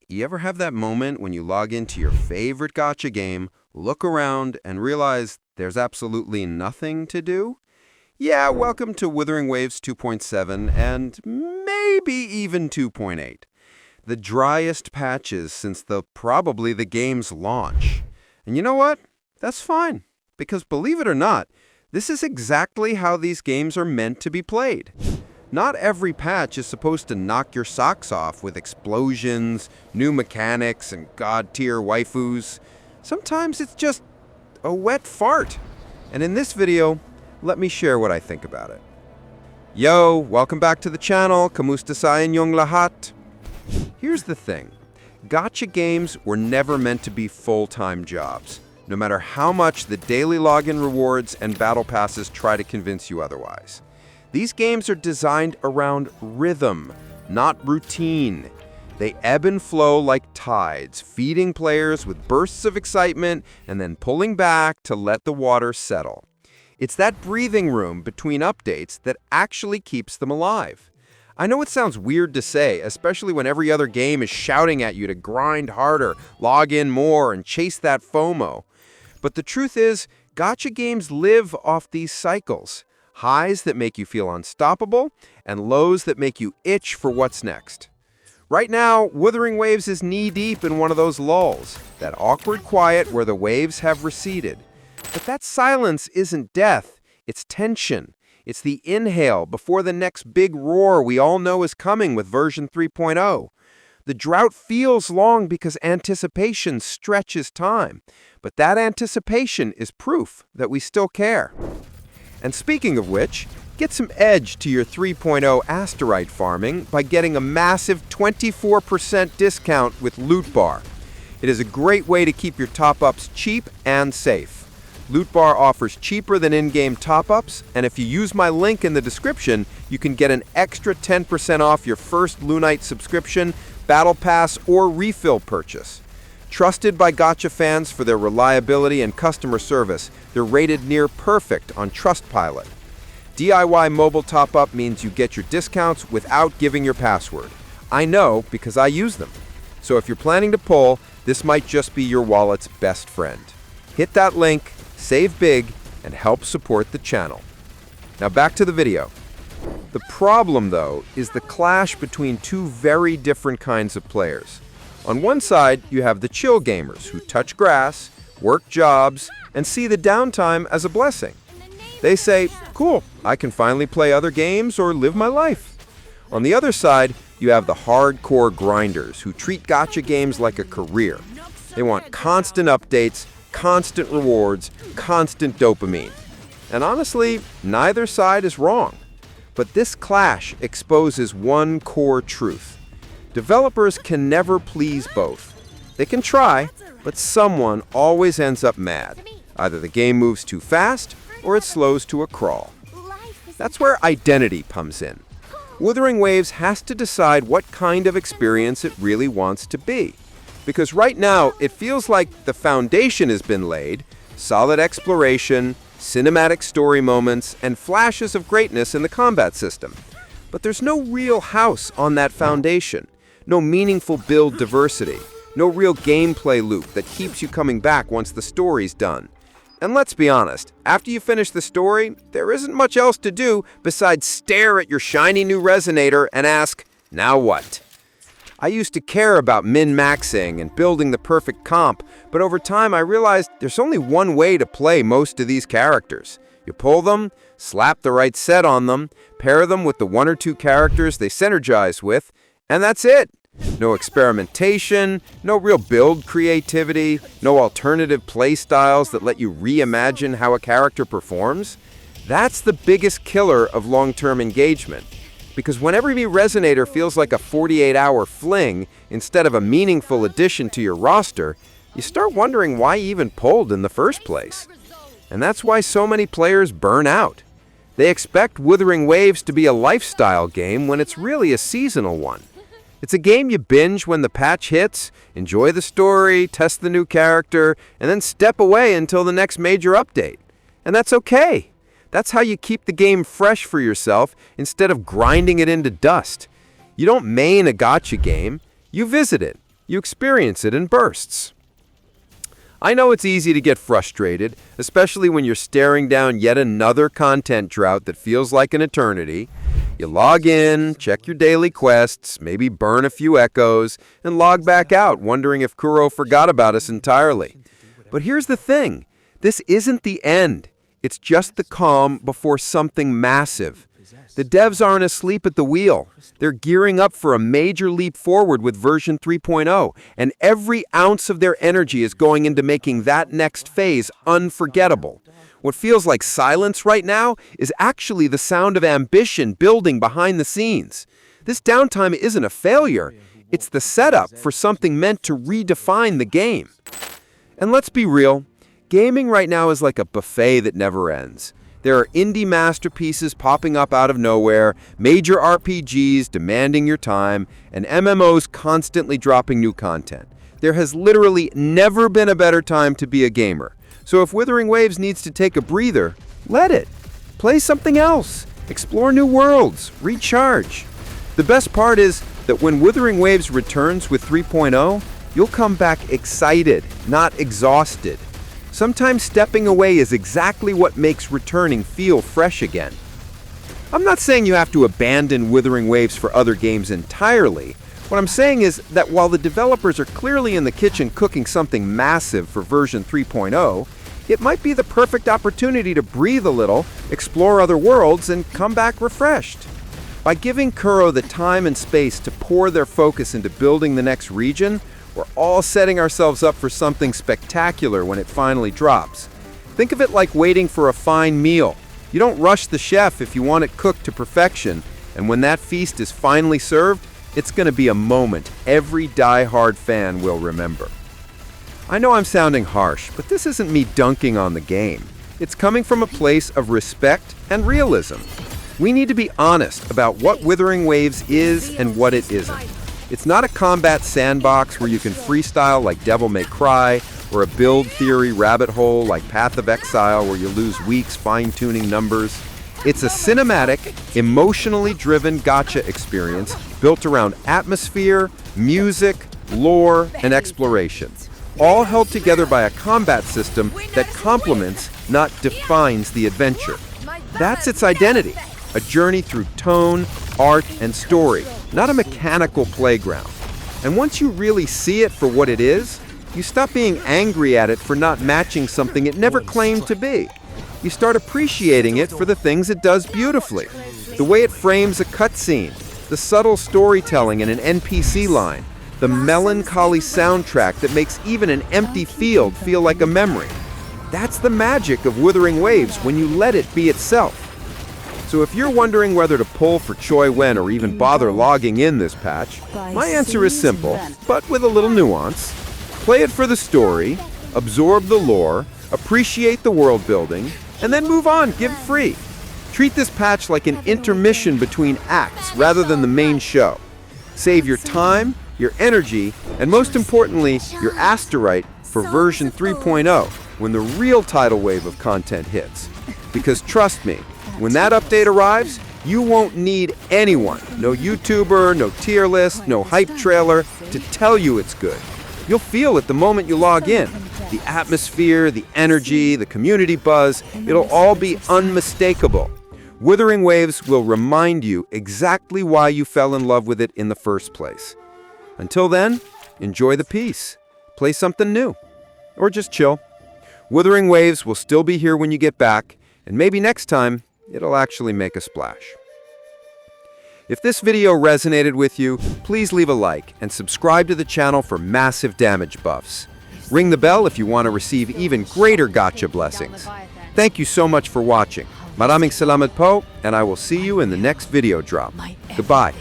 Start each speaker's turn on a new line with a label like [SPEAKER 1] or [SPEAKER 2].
[SPEAKER 1] You ever have that moment when you log into your favorite gacha game, look around, and realize there's absolutely nothing to do? Yeah, welcome to Wuthering Waves 2.7 and maybe even 2.8. The driest patches since probably the game's launch. And you know what? That's fine. Because believe it or not, this is exactly how these games are meant to be played. Not every patch is supposed to knock your socks off with explosions, new mechanics, and god-tier waifus. Sometimes it's just a wet fart. And in this video, let me share what I think about it. Yo, welcome back to the channel. Kamusta sa inyong lahat? Here's the thing. Gacha games were never meant to be full-time jobs, no matter how much the daily login rewards and battle passes try to convince you otherwise. These games are designed around rhythm, not routine. They ebb and flow like tides, feeding players with bursts of excitement and then pulling back to let the water settle. It's that breathing room between updates that actually keeps them alive. I know it sounds weird to say, especially when every other game is shouting at you to grind harder, log in more, and chase that FOMO. But the truth is, gacha games live off these cycles. Highs that make you feel unstoppable, and lows that make you itch for what's next. Right now, Wuthering Waves is knee-deep in one of those lulls, that awkward quiet where the waves have receded. But that silence isn't death, it's tension. It's the inhale before the next big roar we all know is coming with version 3.0. The drought feels long because anticipation stretches time, but that anticipation is proof that we still care. And speaking of which, get some edge to your 3.0 asteroid farming by getting a massive 24% discount with Loot Bar. It is a great way to keep your top-ups cheap and safe. Loot Bar offers cheaper than in-game top-ups, and if you use my link in the description, you can get an extra 10% off your first Lunite subscription, Battle Pass, or refill purchase. Trusted by gacha fans for their reliability and customer service, they're rated near perfect on Trustpilot. DIY mobile top-up means you get your discounts without giving your password. I know because I use them. So if you're planning to pull, this might just be your wallet's best friend. Hit that link, save big, and help support the channel. Now back to the video. The problem, though, is the clash between two very different kinds of players. On one side, you have the chill gamers who touch grass, work jobs, and see the downtime as a blessing. They say, cool, I can finally play other games or live my life. On the other side, you have the hardcore grinders who treat gacha games like a career. They want constant updates, constant rewards, constant dopamine. And honestly, neither side is wrong. But this clash exposes one core truth. Developers can never please both. They can try, but someone always ends up mad. Either the game moves too fast, or it slows to a crawl. That's where identity comes in. Wuthering Waves has to decide what kind of experience it really wants to be. Because right now, it feels like the foundation has been laid, solid exploration, cinematic story moments, and flashes of greatness in the combat system. But there's no real house on that foundation. No meaningful build diversity, no real gameplay loop that keeps you coming back once the story's done. And let's be honest, after you finish the story, there isn't much else to do besides stare at your shiny new Resonator and ask, now what? I used to care about min-maxing and building the perfect comp, but over time I realized there's only one way to play most of these characters. You pull them, slap the right set on them, pair them with the one or two characters they synergize with, and that's it. No experimentation, no real build creativity, no alternative play styles that let you reimagine how a character performs. That's the biggest killer of long-term engagement. Because when every new Resonator feels like a 48-hour fling instead of a meaningful addition to your roster, you start wondering why you even pulled in the first place. And that's why so many players burn out. They expect Wuthering Waves to be a lifestyle game when it's really a seasonal one. It's a game you binge when the patch hits, enjoy the story, test the new character, and then step away until the next major update. And that's okay. That's how you keep the game fresh for yourself instead of grinding it into dust. You don't main a gacha game, you visit it. You experience it in bursts. I know it's easy to get frustrated, especially when you're staring down yet another content drought that feels like an eternity. You log in, check your daily quests, maybe burn a few echoes, and log back out, wondering if Kuro forgot about us entirely. But here's the thing. This isn't the end. It's just the calm before something massive. The devs aren't asleep at the wheel. They're gearing up for a major leap forward with version 3.0, and every ounce of their energy is going into making that next phase unforgettable. What feels like silence right now is actually the sound of ambition building behind the scenes. This downtime isn't a failure. It's the setup for something meant to redefine the game. And let's be real, gaming right now is like a buffet that never ends. There are indie masterpieces popping up out of nowhere, major RPGs demanding your time, and MMOs constantly dropping new content. There has literally never been a better time to be a gamer. So if Wuthering Waves needs to take a breather, let it. Play something else. Explore new worlds. Recharge. The best part is that when Wuthering Waves returns with 3.0, you'll come back excited, not exhausted. Sometimes stepping away is exactly what makes returning feel fresh again. I'm not saying you have to abandon Wuthering Waves for other games entirely. What I'm saying is that while the developers are clearly in the kitchen cooking something massive for version 3.0, it might be the perfect opportunity to breathe a little, explore other worlds, and come back refreshed. By giving Kuro the time and space to pour their focus into building the next region, we're all setting ourselves up for something spectacular when it finally drops. Think of it like waiting for a fine meal. You don't rush the chef if you want it cooked to perfection, and when that feast is finally served, it's going to be a moment every die-hard fan will remember. I know I'm sounding harsh, but this isn't me dunking on the game. It's coming from a place of respect and realism. We need to be honest about what Wuthering Waves is and what it isn't. It's not a combat sandbox where you can freestyle like Devil May Cry, or a build theory rabbit hole like Path of Exile where you lose weeks fine-tuning numbers. It's a cinematic, emotionally driven gacha experience built around atmosphere, music, lore, and exploration, all held together by a combat system that complements, not defines the adventure. That's its identity, a journey through tone, art, and story, not a mechanical playground. And once you really see it for what it is, you stop being angry at it for not matching something it never claimed to be. You start appreciating it for the things it does beautifully. The way it frames a cutscene, the subtle storytelling in an NPC line, the melancholy soundtrack that makes even an empty field feel like a memory. That's the magic of Wuthering Waves when you let it be itself. So if you're wondering whether to pull for Choi Wen or even bother logging in this patch, my answer is simple, but with a little nuance. Play it for the story, absorb the lore, appreciate the world building, and then move on, give free. Treat this patch like an intermission between acts rather than the main show. Save your time, your energy, and most importantly, your asterite for version 3.0 when the real tidal wave of content hits. Because trust me, when that update arrives, you won't need anyone, no YouTuber, no tier list, no hype trailer, to tell you it's good. You'll feel it the moment you log in. The atmosphere, the energy, the community buzz, it'll all be unmistakable. Wuthering Waves will remind you exactly why you fell in love with it in the first place. Until then, enjoy the peace. Play something new. Or just chill. Wuthering Waves will still be here when you get back, and maybe next time, it'll actually make a splash. If this video resonated with you, please leave a like and subscribe to the channel for massive damage buffs. Ring the bell if you want to receive even greater gacha blessings. Thank you so much for watching. Maraming salamat po, and I will see you in the next video drop. Goodbye.